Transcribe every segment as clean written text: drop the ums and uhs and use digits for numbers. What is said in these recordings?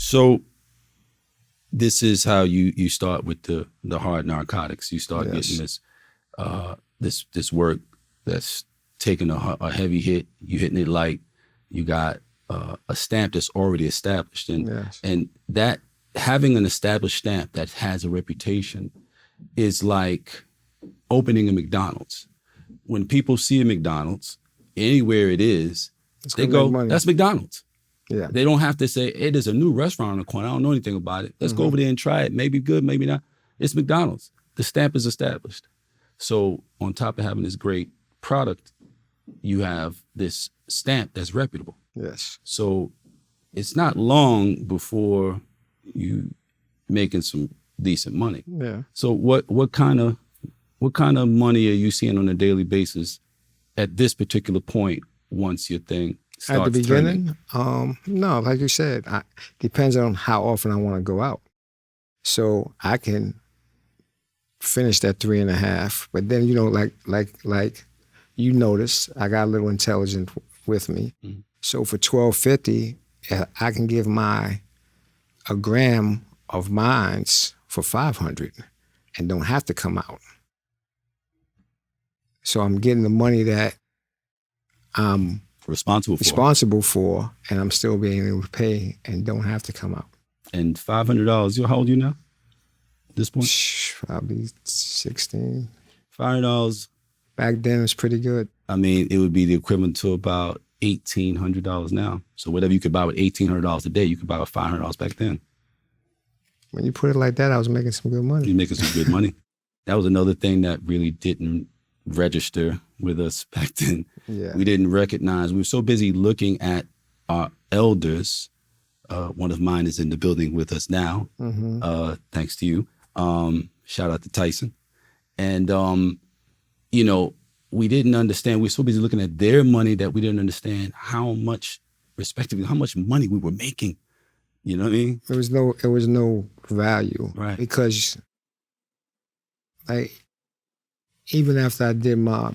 So this is how you start with the hard narcotics. You start getting this work that's taking a heavy hit. You hitting it light. You got a stamp that's already established, and that having an established stamp that has a reputation is like opening a McDonald's. When people see a McDonald's anywhere it is, they go, "That's McDonald's." Yeah. They don't have to say, "Hey, there's a new restaurant on the corner. I don't know anything about it. Let's go over there and try it. Maybe good, maybe not." It's McDonald's. The stamp is established. So on top of having this great product, you have this stamp that's reputable. Yes. So it's not long before you making some decent money. Yeah. So what kind of money are you seeing on a daily basis at this particular point once your thing starts at the beginning? turning? No, like you said, depends on how often I want to go out. So I can finish that 3.5, but then like you notice, I got a little intelligence with me. Mm-hmm. So for $12.50, I can give a gram of mines for $500 and don't have to come out. So I'm getting the money that I'm responsible for, and I'm still being able to pay and don't have to come out. And $500, how old are you now at this point? Probably 16. $500. Back then it was pretty good. I mean, it would be the equivalent to about $1,800 now. So whatever you could buy with $1,800 today, you could buy with $500 back then. When you put it like that, I was making some good money. You're making some good money. That was another thing that really didn't register with us back then. Yeah. We didn't recognize. We were so busy looking at our elders. One of mine is in the building with us now, thanks to you. Shout out to Tyson. And, we didn't understand. We were so busy looking at their money that we didn't understand how much, respectively, how much money we were making. You know what I mean? There was no value. Right. Because even after I did my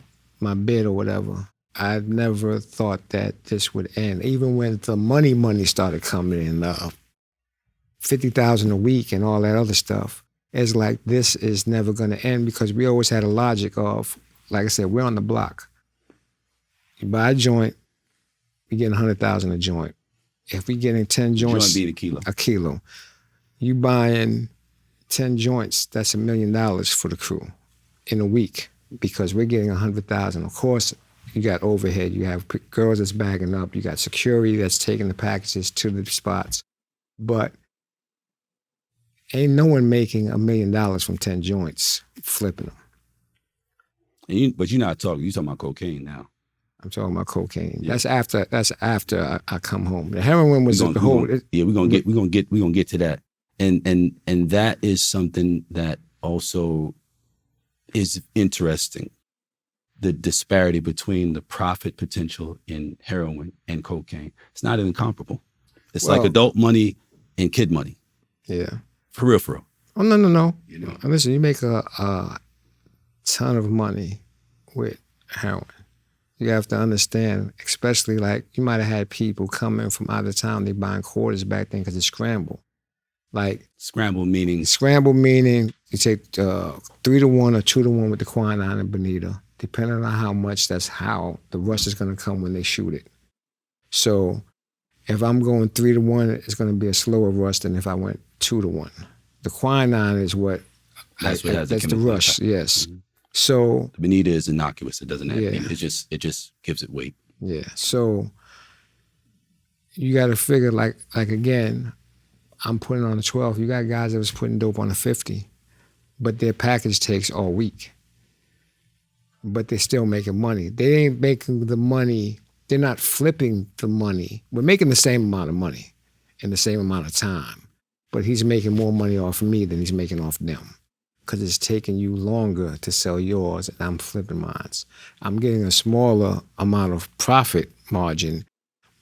bid or whatever, I never thought that this would end. Even when the money started coming in, $50,000 a week and all that other stuff, it's like this is never going to end, because we always had a logic of, like I said, we're on the block. You buy a joint, you're getting $100,000 a joint. If we're getting 10 joints, joint being a kilo, you buying 10 joints, that's $1 million for the crew in a week, because we're getting $100,000. Of course, you got overhead, you have girls that's bagging up, you got security that's taking the packages to the spots. But ain't no one making $1 million from 10 joints, flipping them. But you're talking about cocaine now. I'm talking about cocaine. Yeah. That's after I come home. The heroin was the whole. We're gonna get to that, and that is something that also is interesting. The disparity between the profit potential in heroin and cocaine. It's not even comparable. It's like adult money and kid money. Yeah. For real. Oh, no. Listen, you make a ton of money with heroin. You have to understand, especially like you might have had people coming from out of town, they buying quarters back then because it's scramble. Like scramble meaning you take 3-to-1 or 2-to-1 with the quinine and bonita. Depending on how much, that's how the rush is going to come when they shoot it. So if I'm going 3-to-1, it's going to be a slower rush than if I went 2-to-1. The quinine is that's the rush, yes. Mm-hmm. So the bonita is innocuous. It doesn't have it just gives it weight. Yeah. So you got to figure like again, I'm putting on a 12. You got guys that was putting dope on a 50, but their package takes all week. But they're still making money. They ain't making the money. They're not flipping the money. We're making the same amount of money in the same amount of time. But he's making more money off of me than he's making off them, because it's taking you longer to sell yours and I'm flipping mine. I'm getting a smaller amount of profit margin,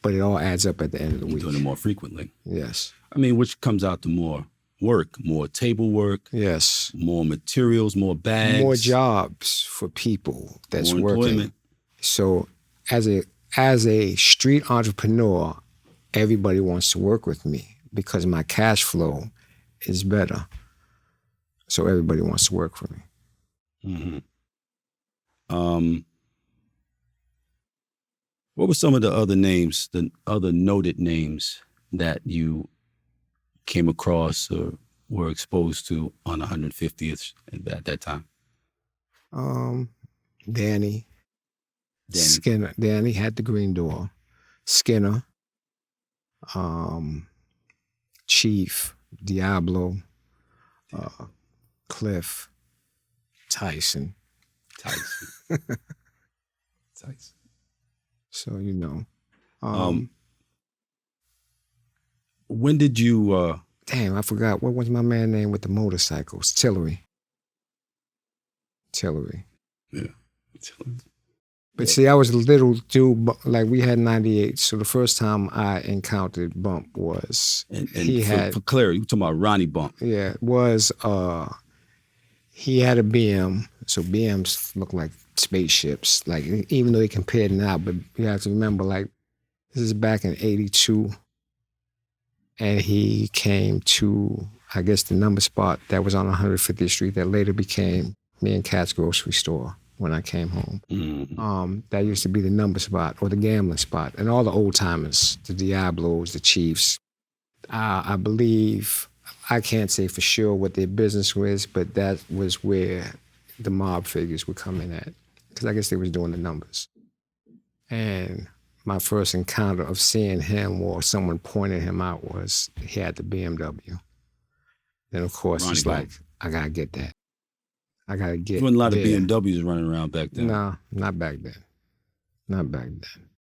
but it all adds up at the end of the week. Doing it more frequently. Yes. I mean, which comes out to more work, more table work. Yes. More materials, more bags. More jobs for people that's more working. Employment. So as a street entrepreneur, everybody wants to work with me because my cash flow is better. So everybody wants to work for me. What were some of the other names, the other noted names that you came across or were exposed to on 150th at that time? Danny. Skinner. Danny had the green door. Skinner. Chief. Diablo. Cliff. Tyson. So, you know. When did you... Damn, I forgot. What was my man name with the motorcycles? Tillery. Yeah. But see, I was a little dude, like we had 98. So the first time I encountered Bump was for clarity, you talking about Ronnie Bump. Yeah, was he had a BM. So BMs look like spaceships. Like even though they compared now, but you have to remember, like this is back in '82, and he came to, I guess, the number spot that was on 150th Street that later became me and Cat's grocery store when I came home. That used to be the number spot or the gambling spot. And all the old timers, the Diablos, the Chiefs, I believe, I can't say for sure what their business was, but that was where the mob figures were coming at. Because I guess they was doing the numbers. And my first encounter of seeing him or someone pointing him out was he had the BMW. Then of course Ronnie it's Bump. like, I gotta get that. I gotta get There wasn't a lot there. of BMWs running around back then. No, not back then.